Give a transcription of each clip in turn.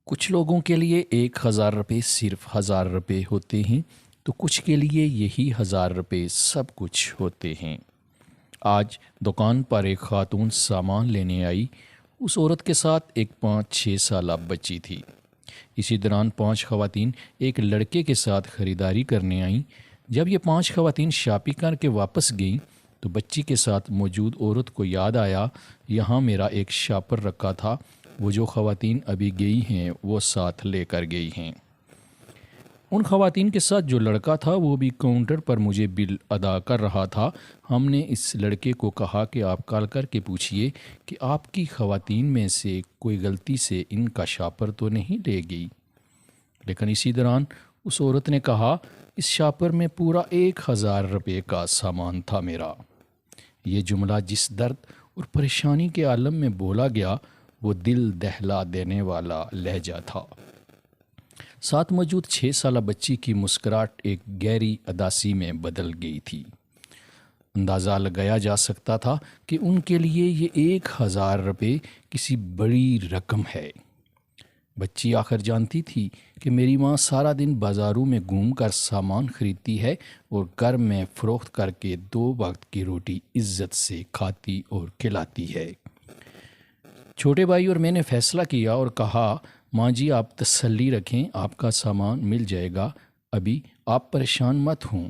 کچھ لوگوں کے لیے 1,000 روپے صرف 1,000 روپے ہوتے ہیں تو کچھ کے لیے یہی 1,000 روپے سب کچھ ہوتے ہیں۔ آج دکان پر ایک خاتون سامان لینے آئی۔ اس عورت کے ساتھ ایک 5-6 سالہ بچی تھی۔ اسی دوران 5 خواتین ایک لڑکے کے ساتھ خریداری کرنے آئیں۔ جب یہ 5 خواتین شاپنگ کر کے واپس گئیں تو بچی کے ساتھ موجود عورت کو یاد آیا، یہاں میرا ایک شاپر رکھا تھا، وہ جو خواتین ابھی گئی ہیں وہ ساتھ لے کر گئی ہیں۔ ان خواتین کے ساتھ جو لڑکا تھا وہ بھی کاؤنٹر پر مجھے بل ادا کر رہا تھا۔ ہم نے اس لڑکے کو کہا کہ آپ کال کر کے پوچھئے کہ آپ کی خواتین میں سے کوئی غلطی سے ان کا شاپر تو نہیں لے گئی، لیکن اسی دوران اس عورت نے کہا اس شاپر میں پورا 1,000 روپے کا سامان تھا میرا۔ یہ جملہ جس درد اور پریشانی کے عالم میں بولا گیا وہ دل دہلا دینے والا لہجہ تھا۔ ساتھ موجود 6 سالہ بچی کی مسکراہٹ ایک گہری اداسی میں بدل گئی تھی۔ اندازہ لگایا جا سکتا تھا کہ ان کے لیے یہ 1,000 روپے کسی بڑی رقم ہے۔ بچی آخر جانتی تھی کہ میری ماں سارا دن بازاروں میں گھوم کر سامان خریدتی ہے اور گھر میں فروخت کر کے 2 وقت کی روٹی عزت سے کھاتی اور کھلاتی ہے۔ چھوٹے بھائی اور میں نے فیصلہ کیا اور کہا ماں جی آپ تسلی رکھیں، آپ کا سامان مل جائے گا، ابھی آپ پریشان مت ہوں۔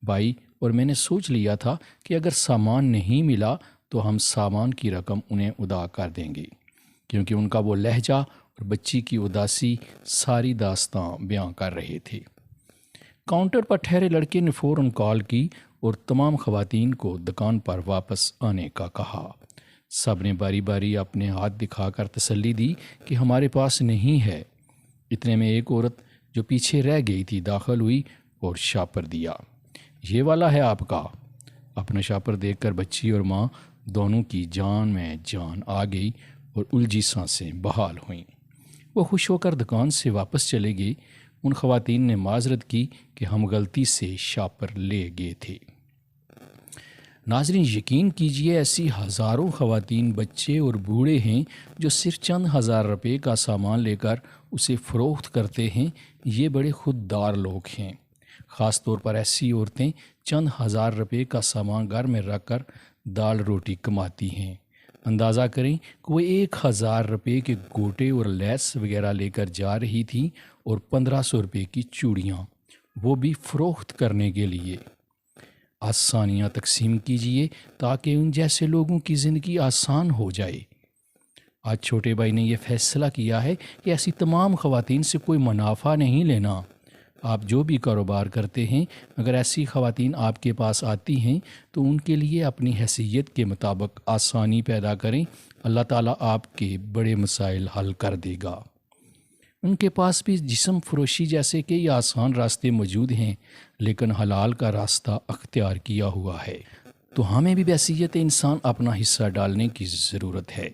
بھائی اور میں نے سوچ لیا تھا کہ اگر سامان نہیں ملا تو ہم سامان کی رقم انہیں ادا کر دیں گے، کیونکہ ان کا وہ لہجہ اور بچی کی اداسی ساری داستاں بیان کر رہے تھے۔ کاؤنٹر پر ٹھہرے لڑکے نے فوراً کال کی اور تمام خواتین کو دکان پر واپس آنے کا کہا۔ سب نے باری باری اپنے ہاتھ دکھا کر تسلی دی کہ ہمارے پاس نہیں ہے۔ اتنے میں ایک عورت جو پیچھے رہ گئی تھی داخل ہوئی اور شاپر دیا۔ یہ والا ہے آپ کا۔ اپنا شاپر دیکھ کر بچی اور ماں دونوں کی جان میں جان آ گئی اور الجھی سانسیں بحال ہوئیں۔ وہ خوش ہو کر دکان سے واپس چلے گئے۔ ان خواتین نے معذرت کی کہ ہم غلطی سے شاپر لے گئے تھے۔ ناظرین یقین کیجئے ایسی ہزاروں خواتین، بچے اور بوڑھے ہیں جو صرف چند 1,000 روپے کا سامان لے کر اسے فروخت کرتے ہیں۔ یہ بڑے خوددار لوگ ہیں۔ خاص طور پر ایسی عورتیں چند 1,000 روپے کا سامان گھر میں رکھ کر دال روٹی کماتی ہیں۔ اندازہ کریں کہ وہ 1,000 روپے کے گوٹے اور لیس وغیرہ لے کر جا رہی تھی اور 1,500 روپے کی چوڑیاں، وہ بھی فروخت کرنے کے لیے۔ آسانیاں تقسیم کیجئے تاکہ ان جیسے لوگوں کی زندگی آسان ہو جائے۔ آج چھوٹے بھائی نے یہ فیصلہ کیا ہے کہ ایسی تمام خواتین سے کوئی منافع نہیں لینا۔ آپ جو بھی کاروبار کرتے ہیں، اگر ایسی خواتین آپ کے پاس آتی ہیں تو ان کے لیے اپنی حیثیت کے مطابق آسانی پیدا کریں۔ اللہ تعالیٰ آپ کے بڑے مسائل حل کر دے گا۔ ان کے پاس بھی جسم فروشی جیسے کہ یہ آسان راستے موجود ہیں، لیکن حلال کا راستہ اختیار کیا ہوا ہے۔ تو ہمیں بھی بحیثیت انسان اپنا حصہ ڈالنے کی ضرورت ہے۔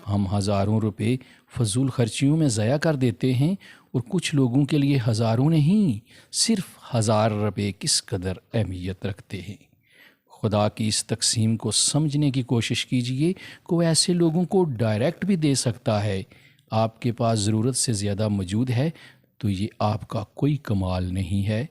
ہم ہزاروں روپے فضول خرچیوں میں ضائع کر دیتے ہیں اور کچھ لوگوں کے لیے ہزاروں نہیں، صرف 1,000 روپے کس قدر اہمیت رکھتے ہیں۔ خدا کی اس تقسیم کو سمجھنے کی کوشش کیجئے کہ وہ ایسے لوگوں کو ڈائریکٹ بھی دے سکتا ہے۔ آپ کے پاس ضرورت سے زیادہ موجود ہے تو یہ آپ کا کوئی کمال نہیں ہے۔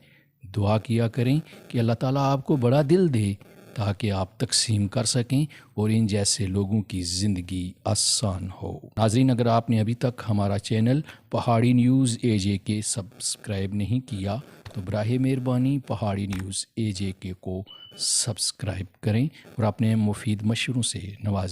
دعا کیا کریں کہ اللہ تعالیٰ آپ کو بڑا دل دے تاکہ آپ تقسیم کر سکیں اور ان جیسے لوگوں کی زندگی آسان ہو۔ ناظرین اگر آپ نے ابھی تک ہمارا چینل پہاڑی نیوز AJK سبسکرائب نہیں کیا تو براہ مہربانی پہاڑی نیوز AJK کو سبسکرائب کریں اور اپنے مفید مشوروں سے نوازیں۔